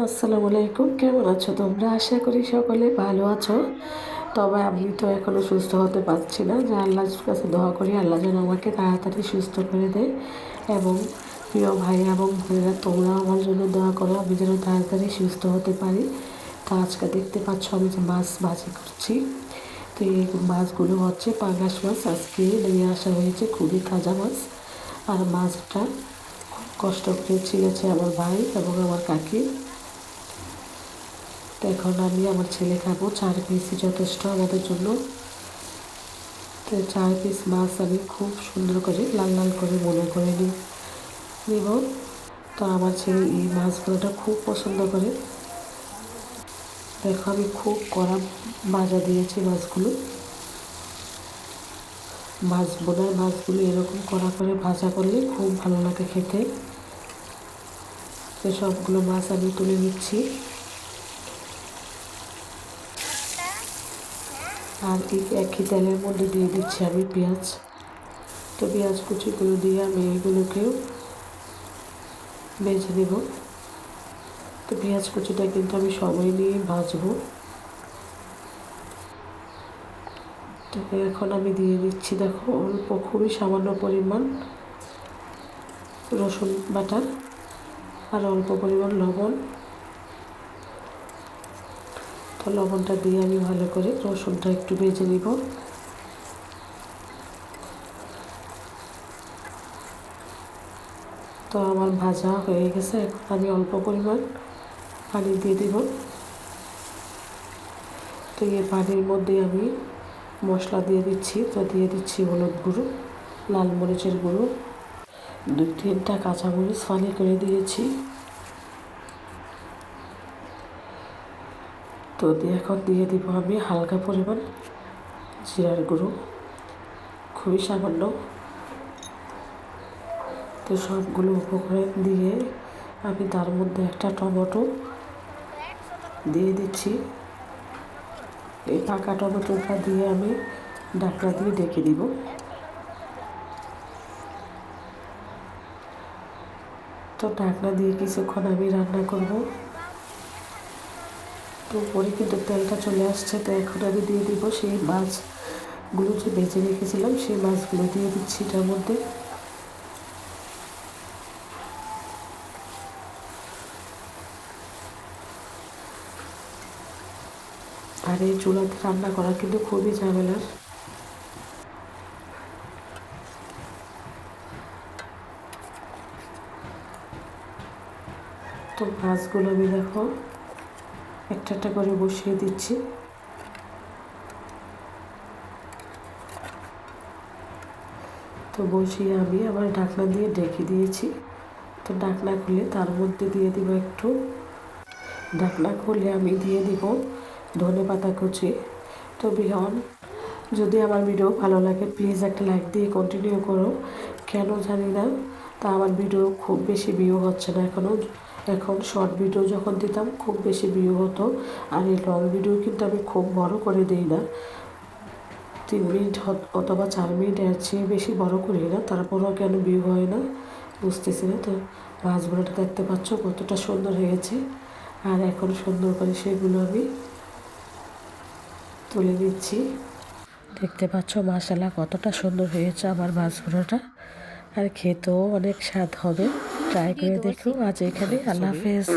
আসসালামু আলাইকুম। কেমন আছো তোমরা? আশা করি সকলে ভালো আছো। তবে আমি তো এখনও সুস্থ হতে পারছি না, যে আল্লাহর কাছে দোয়া করি আল্লাহ যেন আমাকে তাড়াতাড়ি সুস্থ করে দেয়। এবং প্রিয় ভাই এবং বোনেরা, তোমরাও আমার জন্য দোয়া করো আমি যেন তাড়াতাড়ি সুস্থ হতে পারি। তো আজকে দেখতে পাচ্ছ আমি যে মাছ ভাজি করছি। তো এই মাছগুলো হচ্ছে পাঙ্গাস মাছ, আজকে নিয়ে আসা হয়েছে, খুবই তাজা মাছ। আর মাছটা খুব কষ্ট করে ছিলেছে আমার ভাই এবং আমার কাকি। তো এখন আমি আমার ছেলে খাবো, 4 পিসই যথেষ্ট আমাদের জন্য। তো 4 পিস মাছ আমি খুব সুন্দর করে লাল লাল করে মনে করে নিব। তো আমার ছেলে এই মাছগুলোটা খুব পছন্দ করে। দেখো আমি খুব কড়া ভাজা দিয়েছি মাছগুলো। বোনার মাছগুলো এরকম কড়া করে ভাজা করলে খুব ভালো লাগে খেতে। তো সবগুলো মাছ আমি তুলে নিচ্ছি। আর এই একই তেলের মধ্যে দিয়ে দিচ্ছি আমি পেঁয়াজ। তো পেঁয়াজ কুচিগুলো দিয়ে আমি এগুলোকেও ভেজে নেব। তো পেঁয়াজ কুচিটা কিন্তু আমি সময় নিয়ে ভাজবো। তো এখন আমি দিয়ে দিচ্ছি, দেখো অল্প, খুবই সামান্য পরিমাণ রসুন বাটা আর অল্প পরিমাণ লবণ। তো লবণটা দিয়ে আমি ভালো করে রসুনটা একটু ভেজে নিব। তো আমার ভাজা হয়ে গেছে, এখন আমি অল্প পরিমাণ পানি দিয়ে দেব। তো এই পানির মধ্যে আমি মশলা দিয়ে দিচ্ছি। তো দিয়ে দিচ্ছি হলুদ গুঁড়ো, লাল মরিচের গুঁড়ো, 2-3টা কাঁচামরিচ ফালি করে দিয়েছি। তো এখন দিয়ে দিব আমি হালকা পরিমাণ জিরার গুঁড়ো, খুবই সামান্য। তো সবগুলো উপকরণ দিয়ে আমি তার মধ্যে একটা টমেটো দিয়ে দিচ্ছি। এই পাকা টমেটোটা দিয়ে আমি ঢাকনা দিয়ে ঢেকে দিব। তো ঢাকনা দিয়ে কিছুক্ষণ আমি রান্না করব। তো উপরে কিন্তু তেলটা চলে আসছে। তো এখন আমি দিয়ে দিব সেই মাছগুলো যে ভেজে রেখেছিলাম, সেই মাছগুলো দিয়ে দিচ্ছি এটার মধ্যে। আর এই চুলাতে রান্না করা কিন্তু খুবই ঝামেলার। তো মাছগুলো আমি দেখো একটা একটা করে বসিয়ে দিচ্ছি। তো বসিয়ে আমি আবার ঢাকনা দিয়ে ঢেকে দিয়েছি। তো ঢাকনা খুলে তার মধ্যে দিয়ে দিব একটু, ঢাকনা খুলে আমি দিয়ে দিব ধনেপাতা কুচি। তো বিহন, যদি আমার ভিডিও ভালো লাগে প্লিজ একটা লাইক দিয়ে কন্টিনিউ করো। কেন জানি না, তা আমার ভিডিও খুব বেশি ভিউ হচ্ছে না এখনও। এখন শর্ট ভিডিও যখন দিতাম খুব বেশি ভিউ হতো। আর এই লং ভিডিও কিন্তু আমি খুব বড় করে দিই না, 3 মিনিট অথবা 4 মিনিট, এর চেয়ে বেশি বড় করি না। তারপরেও কেন ভিউ হয় না বুঝতেছি না। তো মাছগুলোটা দেখতে পাচ্ছ কতটা সুন্দর হয়েছে। আর এখন সুন্দর করে সেগুলো আমি তুলে নিচ্ছি। দেখতে পাচ্ছ মাশাআল্লাহ কতটা সুন্দর হয়েছে আমার মাছগুলোটা। আর খেতেও অনেক স্বাদ হবে। ট্রাই করে দেখো। আজ এখানে, আল্লাহ হাফেজ।